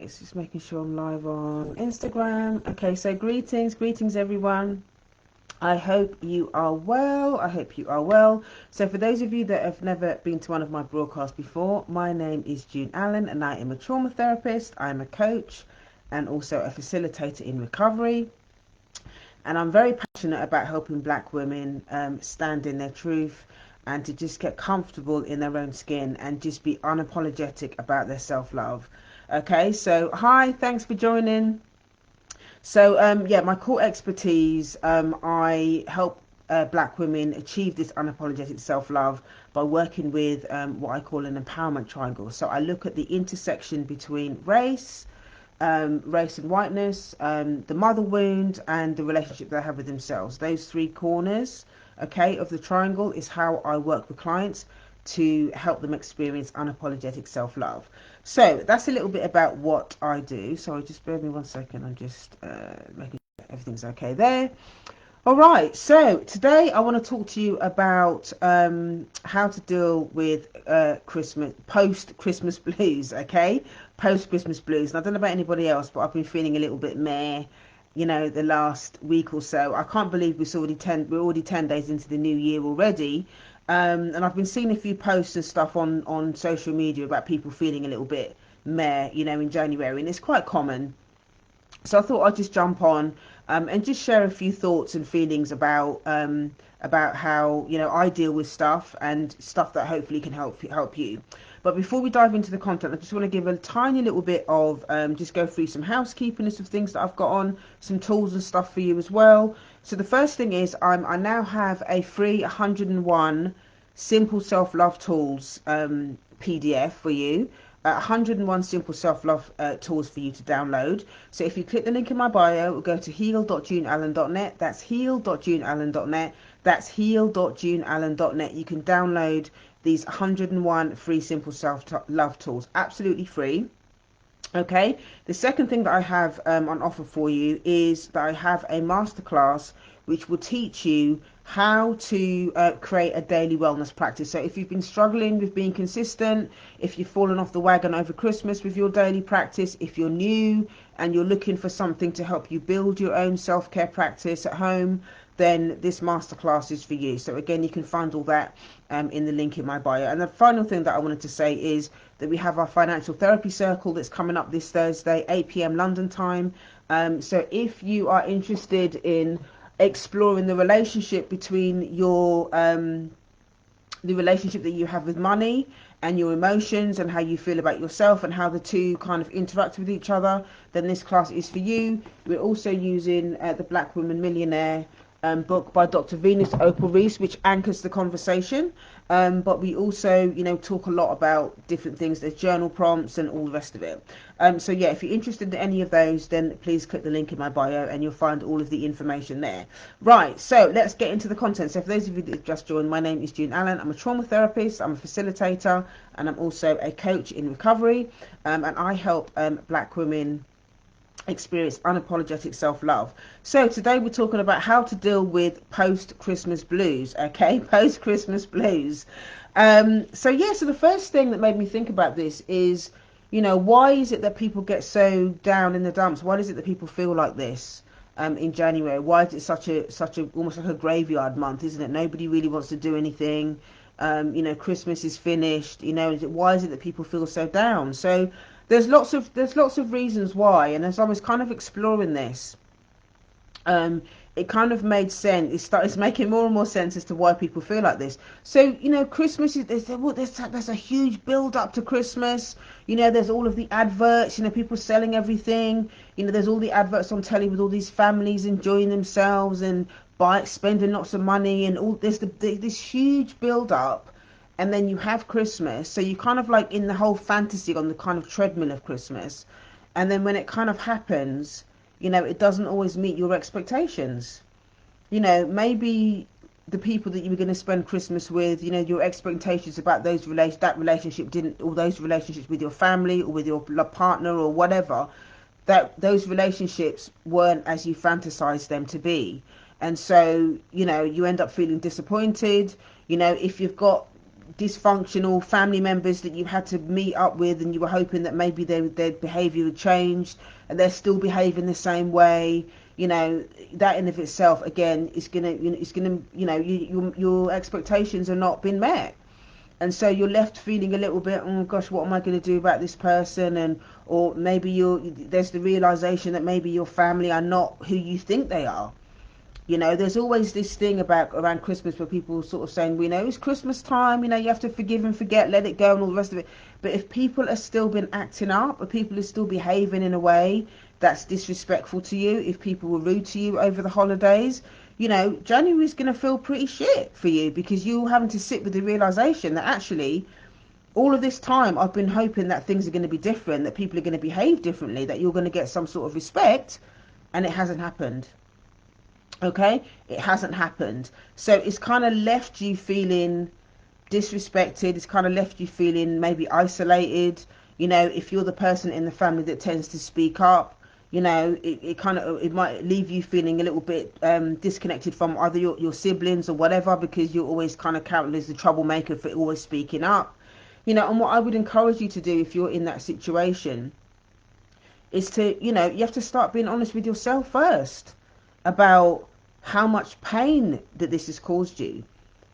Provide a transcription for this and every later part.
it's just making sure I'm live on Instagram. Okay, so greetings everyone. I hope you are well. I hope you are well. So for those of you that have never been to one of my broadcasts before, my name is June Allen and I am a trauma therapist. I'm a coach and also a facilitator in recovery. And I'm very passionate about helping black women stand in their truth and to just get comfortable in their own skin and just be unapologetic about their self-love. Okay, so hi, thanks for joining. So yeah, my core expertise, I help black women achieve this unapologetic self-love by working with what I call an empowerment triangle. So I look at the intersection between race and whiteness, the mother wound, and the relationship they have with themselves. Those three corners, okay, of the triangle is how I work with clients to help them experience unapologetic self-love. So that's a little bit about what I do. So just bear with me 1 second. I'm just making sure everything's okay there. All right, so today I want to talk to you about how to deal with post-Christmas blues, okay? Post-Christmas blues. And I don't know about anybody else, but I've been feeling a little bit meh, the last week or so. I can't believe we're already 10 days into the new year already. And I've been seeing a few posts and stuff on social media about people feeling a little bit meh, in January, and it's quite common. So I thought I'd just jump on and just share a few thoughts and feelings about how I deal with stuff and stuff that hopefully can help you. But before we dive into the content, I just want to give a tiny little bit of just go through some housekeeping and some things that I've got on, some tools and stuff for you as well. So the first thing is I now have a free 101 simple self-love tools PDF for you. 101 simple self-love tools for you to download. So if you click the link in my bio, we'll go to heal.juneallen.net. That's heal.juneallen.net. That's heal.juneallen.net. You can download these 101 free simple self-love tools, absolutely free. Okay, the second thing that I have on offer for you is that I have a masterclass which will teach you how to create a daily wellness practice. So if you've been struggling with being consistent, if you've fallen off the wagon over Christmas with your daily practice, if you're new and you're looking for something to help you build your own self-care practice at home, then this masterclass is for you. So again, you can find all that in the link in my bio. And the final thing that I wanted to say is that we have our financial therapy circle that's coming up this Thursday, 8 p.m. London time. So if you are interested in exploring the relationship between the relationship that you have with money and your emotions and how you feel about yourself and how the two kind of interact with each other, then this class is for you. We're also using the Black Woman Millionaire book by Dr. Venus Opal Reese, which anchors the conversation. But we also, talk a lot about different things. There's journal prompts and all the rest of it. So yeah, if you're interested in any of those, then please click the link in my bio and you'll find all of the information there. Right, so let's get into the content. So for those of you that have just joined, my name is June Allen. I'm a trauma therapist, I'm a facilitator, and I'm also a coach in recovery. And I help black women experience unapologetic self-love. So today we're talking about how to deal with post-Christmas blues, okay? Post-Christmas blues. So the first thing that made me think about this is, why is it that people get so down in the dumps? Why is it that people feel like this in January? Why is it such a almost like a graveyard month, isn't it? Nobody really wants to do anything. Christmas is finished. Why is it that people feel so down? So there's lots of reasons why, and as I was kind of exploring this, it kind of made sense. It's making more and more sense as to why people feel like this. So Christmas is there's a huge build up to Christmas. There's all of the adverts. People selling everything. There's all the adverts on telly with all these families enjoying themselves and spending lots of money and all. There's this huge build up. And then you have Christmas, so you kind of like in the whole fantasy on the kind of treadmill of Christmas, and then when it kind of happens, it doesn't always meet your expectations. Maybe the people that you were going to spend Christmas with, your expectations about those relationship didn't, or those relationships with your family or with your partner or whatever, that those relationships weren't as you fantasized them to be, and so you end up feeling disappointed. If you've got dysfunctional family members that you had to meet up with, and you were hoping that maybe their behaviour had changed, and they're still behaving the same way. You know, that in of itself, again, is gonna, your expectations are not been met, and so you're left feeling a little bit, oh gosh, what am I going to do about this person? And or maybe there's the realization that maybe your family are not who you think they are. You know, there's always this thing about around Christmas where people sort of saying, you know, it's Christmas time, you know, you have to forgive and forget, let it go, and all the rest of it. But if people are still been acting up, or people are still behaving in a way that's disrespectful to you, if people were rude to you over the holidays, you know, January is going to feel pretty shit for you, because you're having to sit with the realization that actually all of this time I've been hoping that things are going to be different, that people are going to behave differently, that you're going to get some sort of respect, and it hasn't happened. Okay, it hasn't happened. So it's kind of left you feeling disrespected. It's kind of left you feeling maybe isolated. You know, if you're the person in the family that tends to speak up, you know, it might leave you feeling a little bit disconnected from either your siblings or whatever, because you're always kind of counted as the troublemaker for always speaking up. You know, and what I would encourage you to do if you're in that situation is to, you know, you have to start being honest with yourself first about how much pain that this has caused you.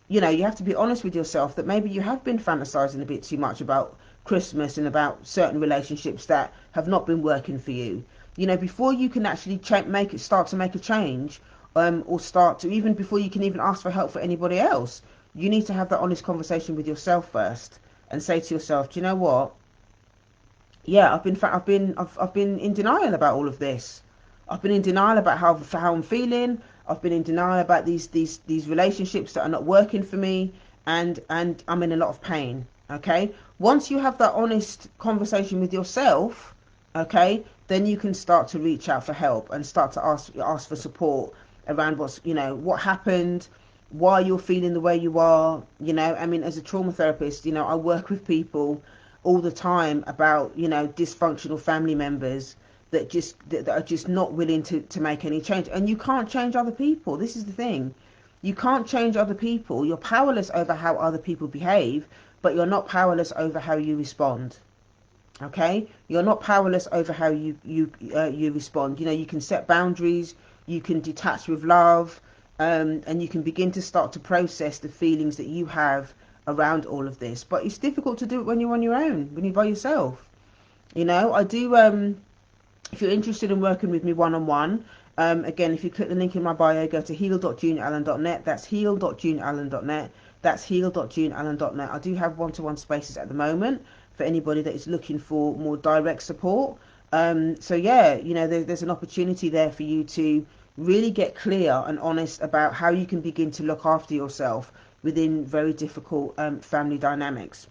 You know, you have to be honest with yourself that maybe you have been fantasizing a bit too much about Christmas and about certain relationships that have not been working for you. You know, before you can actually start to make a change, or start to, even before you can even ask for help for anybody else, you need to have that honest conversation with yourself first and say to yourself, do you know what? Yeah, I've been in denial about all of this. I've been in denial about how I'm feeling. I've been in denial about these relationships that are not working for me, and I'm in a lot of pain. Okay, once you have that honest conversation with yourself, okay, then you can start to reach out for help and start to ask for support around what happened, why you're feeling the way you are. You know, I mean, as a trauma therapist, you know, I work with people all the time about, you know, dysfunctional family members that are just not willing to make any change. And you can't change other people. This is the thing. You can't change other people. You're powerless over how other people behave, but you're not powerless over how you respond. Okay? You're not powerless over how you respond. You know, you can set boundaries, you can detach with love, and you can begin to start to process the feelings that you have around all of this. But it's difficult to do it when you're on your own, when you're by yourself. You know, I do if you're interested in working with me one-on-one, again, if you click the link in my bio, go to heal.juneallen.net. That's heal.juneallen.net. That's heal.juneallen.net. I do have one-to-one spaces at the moment for anybody that is looking for more direct support. So yeah, you know, there's an opportunity there for you to really get clear and honest about how you can begin to look after yourself within very difficult family dynamics.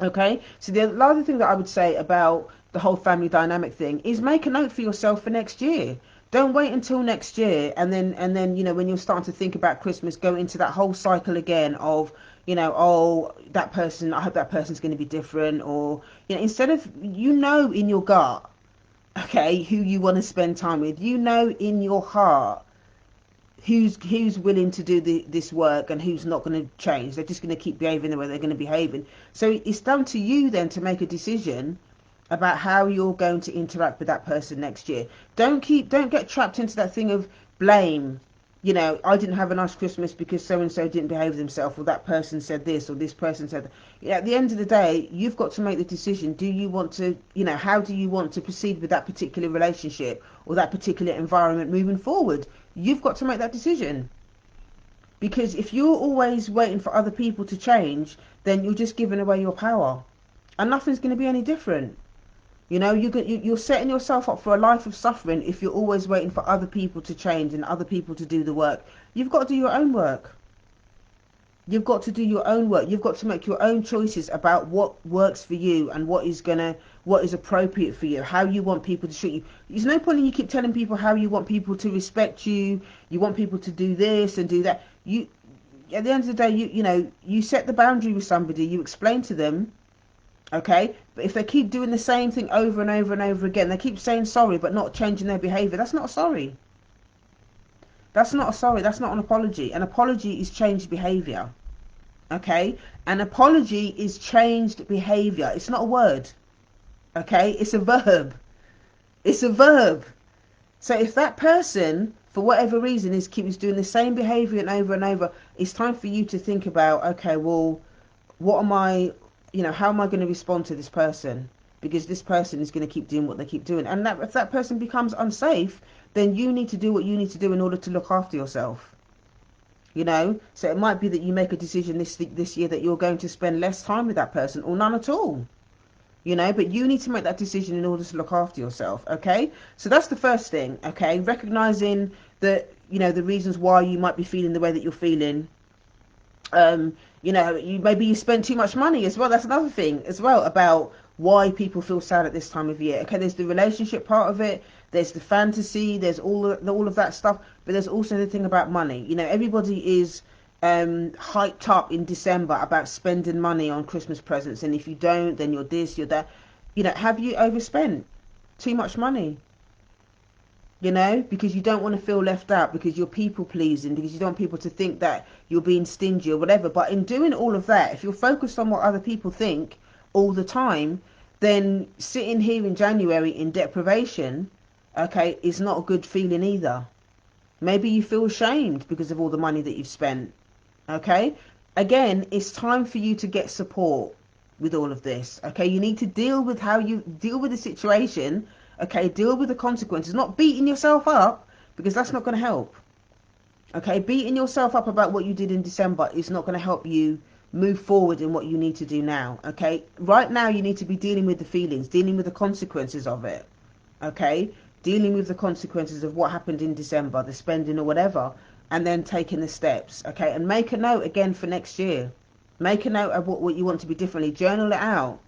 Okay, so the other thing that I would say about the whole family dynamic thing is make a note for yourself for next year. Don't wait until next year and then you know, when you're starting to think about Christmas, go into that whole cycle again of, you know, oh, that person, I hope that person's going to be different, or, you know, instead of, you know, in your gut, okay, who you want to spend time with, you know, in your heart who's willing to do this work and who's not going to change. They're just going to keep behaving the way they're going to be behaving. So it's down to you then to make a decision about how you're going to interact with that person next year. Don't get trapped into that thing of blame. You know, I didn't have a nice Christmas because so and so didn't behave themselves, or that person said this, or this person said that. Yeah, at the end of the day, you've got to make the decision. Do you want to, you know, how do you want to proceed with that particular relationship or that particular environment moving forward? You've got to make that decision. Because if you're always waiting for other people to change, then you're just giving away your power, and nothing's going to be any different. You know, you're setting yourself up for a life of suffering if you're always waiting for other people to change and other people to do the work. You've got to do your own work. You've got to do your own work. You've got to make your own choices about what works for you and what is appropriate for you, how you want people to treat you. There's no point in you keep telling people how you want people to respect you. You want people to do this and do that. You, at the end of the day, you know, you set the boundary with somebody. You explain to them. Okay, but if they keep doing the same thing over and over and over again, they keep saying sorry but not changing their behaviour, that's not a sorry. That's not a sorry, that's not an apology. An apology is changed behaviour. Okay, an apology is changed behavior. It's not a word. Okay, it's a verb. It's a verb. So if that person, for whatever reason, keeps doing the same behavior and over, it's time for you to think about, okay, well, what am I, how am I going to respond to this person? Because this person is going to keep doing what they keep doing. And if that person becomes unsafe, then you need to do what you need to do in order to look after yourself. So it might be that you make a decision this year that you're going to spend less time with that person or none at all. But you need to make that decision in order to look after yourself. Okay, so that's the first thing. Okay, recognizing that the reasons why you might be feeling the way that you're feeling. Maybe you spend too much money as well. That's another thing as well about why people feel sad at this time of year. Okay, there's the relationship part of it, there's the fantasy, there's all of that stuff, but there's also the thing about money. Everybody is hyped up in December about spending money on Christmas presents, and if you don't, then you're this, you're that. Have you overspent too much money? Because you don't want to feel left out, because you're people pleasing, because you don't want people to think that you're being stingy or whatever. But in doing all of that, if you're focused on what other people think all the time, then sitting here in January in deprivation, okay, is not a good feeling either. Maybe you feel ashamed because of all the money that you've spent. Okay, again, it's time for you to get support with all of this. Okay, you need to deal with how you deal with the situation. Okay, deal with the consequences, not beating yourself up, because that's not going to help. Okay, beating yourself up about what you did in December is not going to help you move forward in what you need to do now. Okay, right now you need to be dealing with the feelings, dealing with the consequences of it. Okay, dealing with the consequences of what happened in December, the spending or whatever, and then taking the steps. Okay, and make a note again for next year. Make a note of what you want to be differently. Journal it out.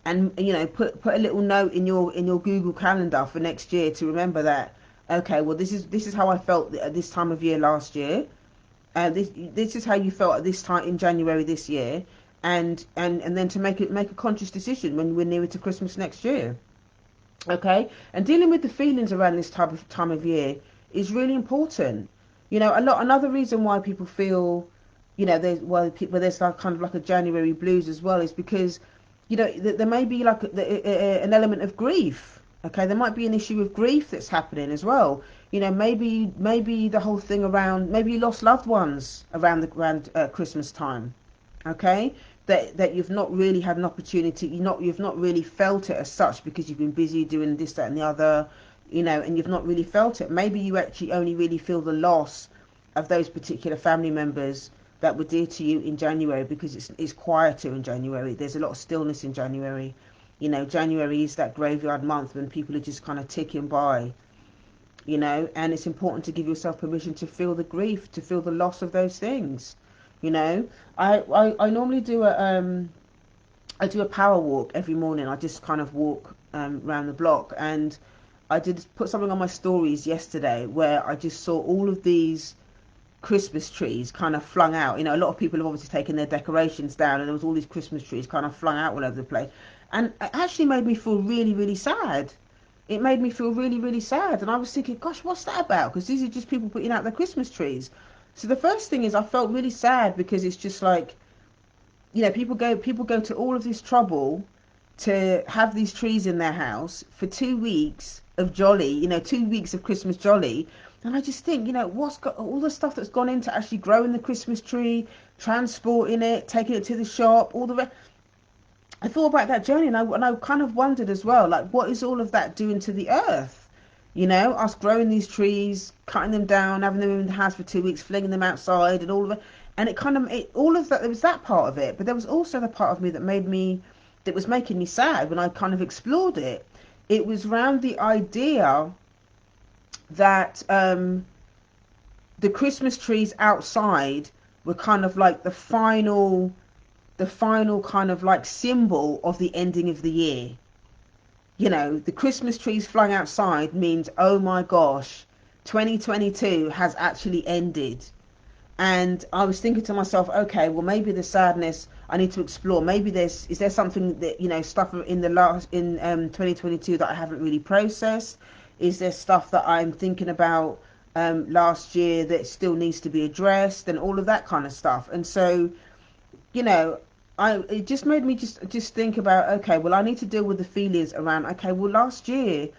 And put a little note in your Google Calendar for next year to remember that, okay, well, this is how I felt at this time of year last year, this is how you felt at this time in January this year, and then to make a conscious decision when we're nearer to Christmas next year. Okay, and dealing with the feelings around this time of year is really important. Another reason why people feel, there's like kind of like a January blues as well, is because there may be like an element of grief. Okay, there might be an issue of grief that's happening as well. Maybe the whole thing around, maybe you lost loved ones around Christmas time. Okay, that you've not really had an opportunity. You've not really felt it as such because you've been busy doing this, that, and the other. And you've not really felt it. Maybe you actually only really feel the loss of those particular family members that were dear to you in January, because it's quieter in January. There's a lot of stillness in January. January is that graveyard month when people are just kind of ticking by, and it's important to give yourself permission to feel the grief, to feel the loss of those things. I normally do I do a power walk every morning. I just kind of walk around the block, and I did put something on my stories yesterday where I just saw all of these Christmas trees kind of flung out. A lot of people have obviously taken their decorations down, and there was all these Christmas trees kind of flung out all over the place, and it actually made me feel really, really sad. It made me feel really, really sad, and I was thinking, gosh, what's that about? Because these are just people putting out their Christmas trees. So the first thing is I felt really sad, because it's just like, people go to all of this trouble to have these trees in their house for 2 weeks of jolly, 2 weeks of Christmas jolly. And I just think, what's got all the stuff that's gone into actually growing the Christmas tree, transporting it, taking it to the shop, all the rest. I thought about that journey, and I kind of wondered as well, like, what is all of that doing to the earth? Us growing these trees, cutting them down, having them in the house for 2 weeks, flinging them outside, and all of it. And all of that, there was that part of it, but there was also the part of me that was making me sad when I kind of explored it. It was around the idea that the Christmas trees outside were kind of like the final kind of like symbol of the ending of the year. The Christmas trees flung outside means, oh my gosh, 2022 has actually ended. And I was thinking to myself, okay, well, maybe the sadness I need to explore. Maybe is there something that, stuff in 2022 that I haven't really processed? Is there stuff that I'm thinking about last year that still needs to be addressed, and all of that kind of stuff? And so you know, it just made me just think about, okay, well, I need to deal with the feelings around, okay, well, last year it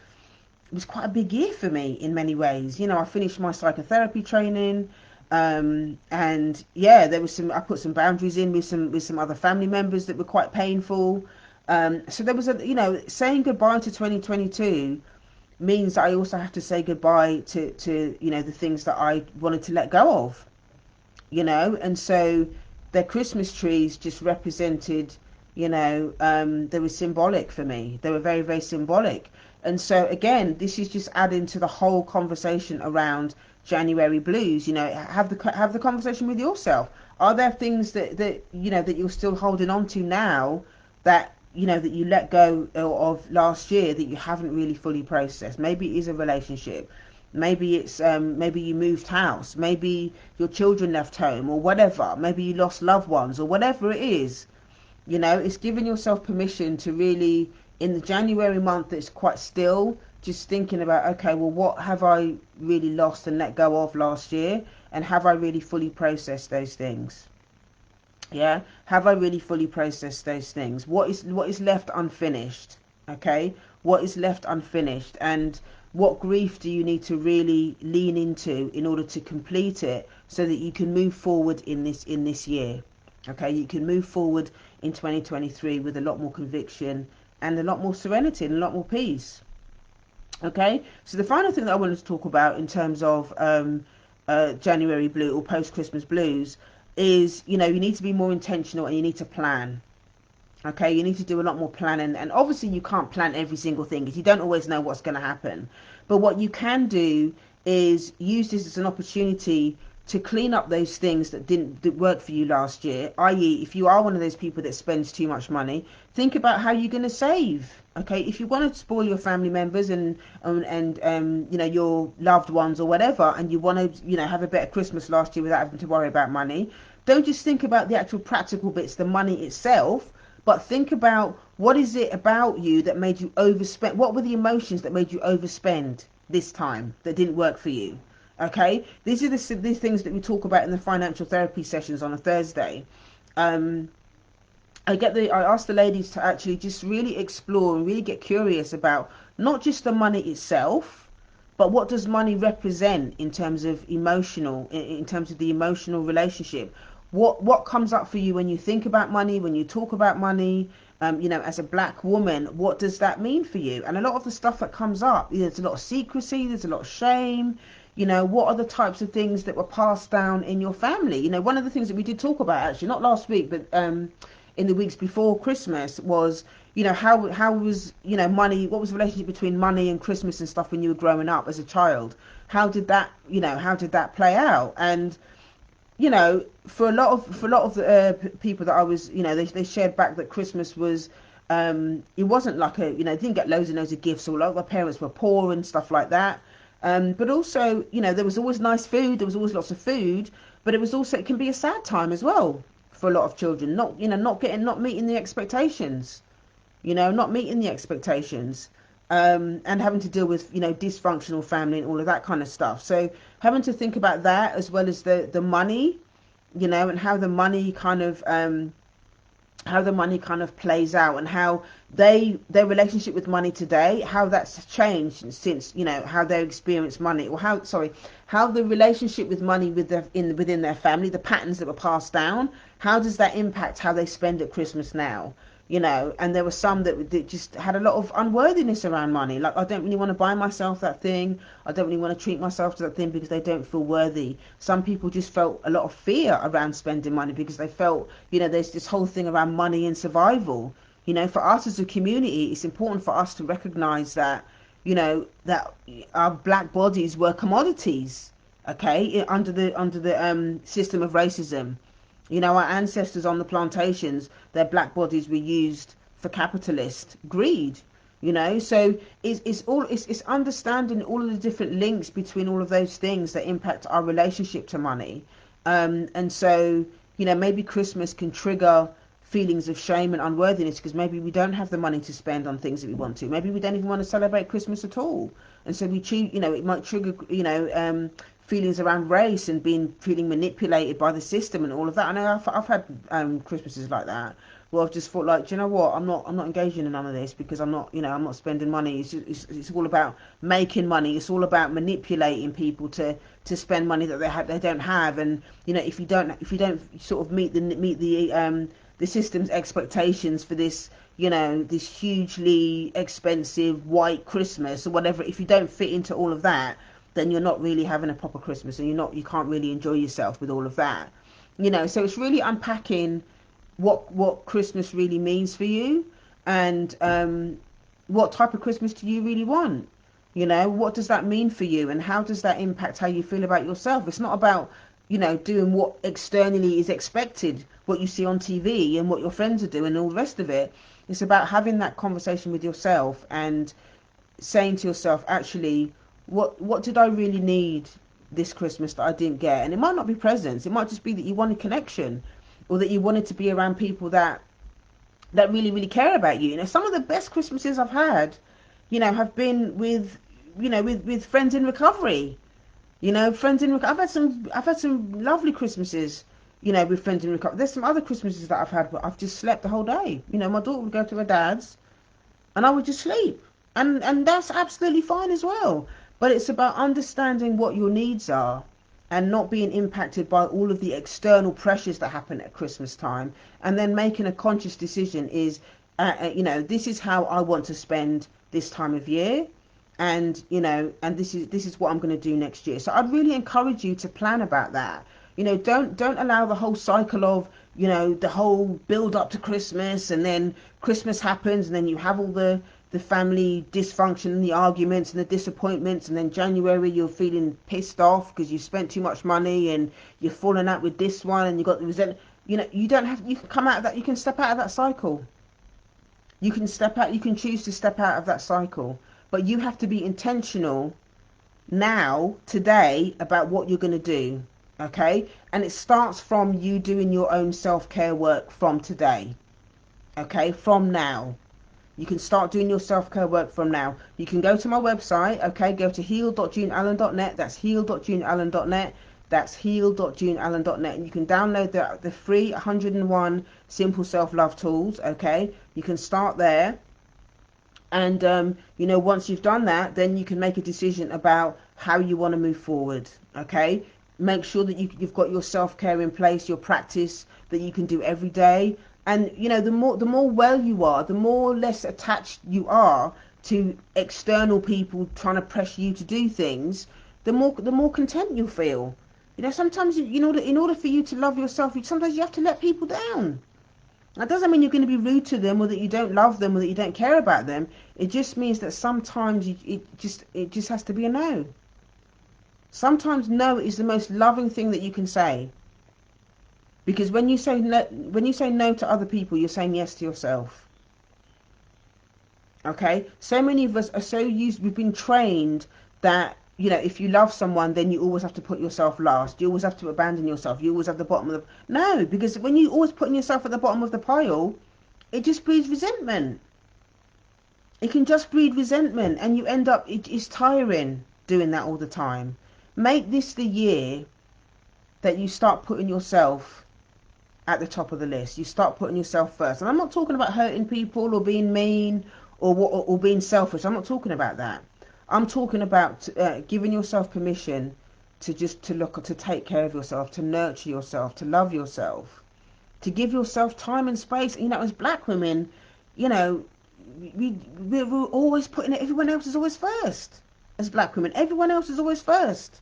was quite a big year for me in many ways. You know, I finished my psychotherapy training, and yeah, there was some. I put some boundaries in with some other family members that were quite painful. So there was a, you know, saying goodbye to 2022 means that I also have to say goodbye to you know, the things that I wanted to let go of. You know, and so their Christmas trees just represented, you know, they were symbolic for me. They were very, very symbolic. And so again, this is just adding to the whole conversation around January blues. You know, have the conversation with yourself. Are there things that you know that you're still holding on to now, that you know that you let go of last year, that you haven't really fully processed? Maybe it is a relationship. Maybe it's maybe you moved house. Maybe your children left home, or whatever. Maybe you lost loved ones, or whatever it is. You know, it's giving yourself permission to really, in the January month that's quite still, just thinking about, okay, well, what have I really lost and let go of last year? And have I really fully processed those things? Yeah, have I really fully processed those things? What is left unfinished? Okay, what is left unfinished, and what grief do you need to really lean into in order to complete it, so that you can move forward in this year? Okay, you can move forward in 2023 with a lot more conviction and a lot more serenity and a lot more peace. Okay, so the final thing that I wanted to talk about in terms of January blue or post Christmas blues is, you know, you need to be more intentional and you need to plan. Okay, you need to do a lot more planning, and obviously you can't plan every single thing because you don't always know what's going to happen. But what you can do is use this as an opportunity to clean up those things that work for you last year. I.e., if you are one of those people that spends too much money, think about how you're going to save. Okay, if you want to spoil your family members and you know, your loved ones or whatever, and you want to, you know, have a better Christmas last year without having to worry about money, don't just think about the actual practical bits, the money itself, but think about what is it about you that made you overspend. What were the emotions that made you overspend this time that didn't work for you? Okay, these are these things that we talk about in the financial therapy sessions on a Thursday. Um, I ask the ladies to actually just really explore and really get curious about not just the money itself, but what does money represent in terms of in terms of the emotional relationship. What comes up for you when you think about money, when you talk about money? You know, as a black woman, what does that mean for you? And a lot of the stuff that comes up, you know, there's a lot of secrecy, there's a lot of shame. You know, what are the types of things that were passed down in your family? You know, one of the things that we did talk about, actually, not last week, but in the weeks before Christmas, was, you know, how was, you know, money, what was the relationship between money and Christmas and stuff when you were growing up as a child? How did that, you know, how did that play out? And you know, for a lot of the people that I was, you know, they shared back that Christmas was, it wasn't like a, you know, they didn't get loads and loads of gifts, or a lot of their parents were poor and stuff like that. But also, you know, there was always nice food, there was always lots of food, but it was also, it can be a sad time as well for a lot of children, not, you know, not meeting the expectations, you know, not meeting the expectations, and having to deal with, you know, dysfunctional family and all of that kind of stuff. So having to think about that, as well as the money, you know, and how the money kind of plays out, and how their relationship with money today, how that's changed since, you know, how they experience money, or how the relationship with money within their family, the patterns that were passed down, how does that impact how they spend at Christmas now? You know, and there were some that just had a lot of unworthiness around money. Like, I don't really want to buy myself that thing. I don't really want to treat myself to that thing because they don't feel worthy. Some people just felt a lot of fear around spending money because they felt, you know, there's this whole thing around money and survival. You know, for us as a community, it's important for us to recognize that, you know, that our black bodies were commodities, okay, under the system of racism. You know, our ancestors on the plantations, their black bodies were used for capitalist greed. You know, so it's understanding all of the different links between all of those things that impact our relationship to money. And so, you know, maybe Christmas can trigger feelings of shame and unworthiness because maybe we don't have the money to spend on things that we want to. Maybe we don't even want to celebrate Christmas at all. And so we choose, you know, it might trigger, you know, feelings around race and feeling manipulated by the system and all of that. I know I've had Christmases like that where I've just thought, like, do you know what? I'm not engaging in none of this, because I'm not, I'm not spending money. It's all about making money. It's all about manipulating people to spend money that they don't have. And if you don't sort of meet the system's expectations for this, this hugely expensive white Christmas or whatever, if you don't fit into all of that, then you're not really having a proper Christmas, and you can't really enjoy yourself with all of that. So it's really unpacking what Christmas really means for you, and what type of Christmas do you really want? What does that mean for you, and how does that impact how you feel about yourself? It's not about doing what externally is expected, what you see on TV and what your friends are doing and all the rest of it. It's about having that conversation with yourself and saying to yourself, actually, what did I really need this Christmas that I didn't get? And it might not be presents. It might just be that you wanted connection, or that you wanted to be around people that really, really care about you. Some of the best Christmases I've had, have been with, with friends in recovery. I've had some lovely Christmases, with friends in recovery. There's some other Christmases that I've had where I've just slept the whole day. My daughter would go to her dad's, and I would just sleep, and that's absolutely fine as well. But it's about understanding what your needs are, and not being impacted by all of the external pressures that happen at Christmas time, and then making a conscious decision is, this is how I want to spend this time of year, and and this is what I'm going to do next year. So I'd really encourage you to plan about that. Don't allow the whole cycle of, the whole build up to Christmas, and then Christmas happens, and then you have all the family dysfunction and the arguments and the disappointments, and then January you're feeling pissed off because you spent too much money, and you're falling out with this one, and you got the resentment. You can come out of that. You can step out of that cycle. You can choose to step out of that cycle, but you have to be intentional now, today, about what you're going to do. Okay? And it starts from you doing your own self-care work from today. Okay? From now. You can start doing your self-care work from now. You can go to my website, okay? Go to heal.juneallen.net. That's heal.juneallen.net. That's heal.juneallen.net. And you can download the free 101 simple self-love tools, okay? You can start there. And, once you've done that, then you can make a decision about how you want to move forward, okay? Make sure that you've got your self-care in place, your practice that you can do every day. And the more well you are, the more less attached you are to external people trying to pressure you to do things, the more content you'll feel. Sometimes in order for you to love yourself, sometimes you have to let people down. That doesn't mean you're going to be rude to them, or that you don't love them, or that you don't care about them. It just means that sometimes it just has to be a no. Sometimes no is the most loving thing that you can say. Because when you say no to other people, you're saying yes to yourself. Okay? So many of us are so we've been trained that, if you love someone, then you always have to put yourself last. You always have to abandon yourself. You always have the bottom of the... No, because when you always putting yourself at the bottom of the pile, it just breeds resentment. It can just breed resentment, and you end up... It's tiring doing that all the time. Make this the year that you start putting yourself at the top of the list. You start putting yourself first. And I'm not talking about hurting people or being mean or being selfish. I'm not talking about that. I'm talking about giving yourself permission to take care of yourself, to nurture yourself, to love yourself, to give yourself time and space. As black women, we're always putting it, everyone else is always first. As black women, everyone else is always first.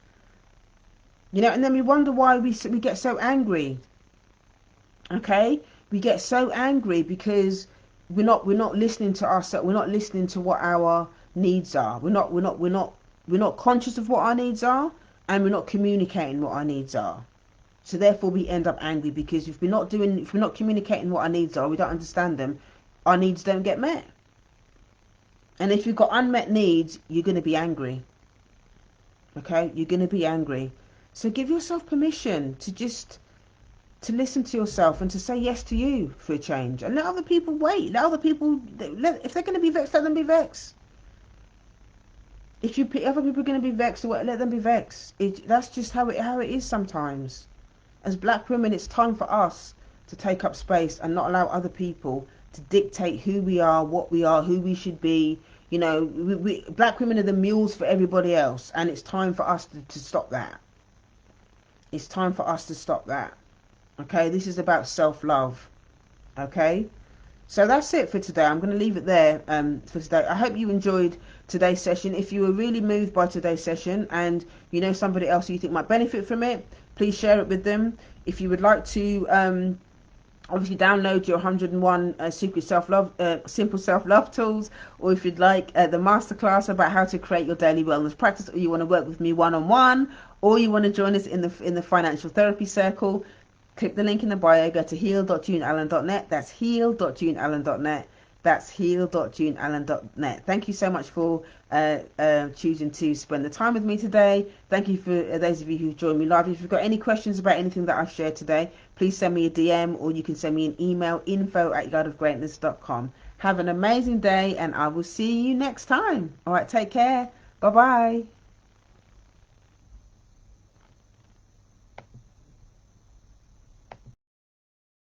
And then we wonder why we get so angry. Okay, we get so angry because we're not listening to ourselves. We're not listening to what our needs are. We're not conscious of what our needs are, and we're not communicating what our needs are. So therefore, we end up angry, because if we're not communicating what our needs are, we don't understand them. Our needs don't get met. And if you've got unmet needs, you're going to be angry. Okay, you're going to be angry. So give yourself permission to listen to yourself and to say yes to you for a change, and let other people wait. If they're going to be vexed, let them be vexed. if other people are going to be vexed, or what, let them be vexed. That's just how it is sometimes. As black women, it's time for us to take up space and not allow other people to dictate who we are, what we are, who we should be. You know, black women are the mules for everybody else, and it's time for us to stop that. It's time for us to stop that. Okay, this is about self-love. Okay, so that's it for today. I'm going to leave it there for today. I hope you enjoyed today's session. If you were really moved by today's session and you know somebody else who you think might benefit from it, please share it with them. If you would like to obviously download your 101 secret self-love, simple self-love tools, or if you'd like the masterclass about how to create your daily wellness practice, or you want to work with me one-on-one, or you want to join us in the financial therapy circle, click the link in the bio, go to heal.juneallen.net. That's heal.juneallen.net. That's heal.juneallen.net. Thank you so much for choosing to spend the time with me today. Thank you for those of you who've joined me live. If you've got any questions about anything that I've shared today, please send me a DM, or you can send me an email, info@yardofgreatness.com. Have an amazing day, and I will see you next time. All right, take care. Bye-bye.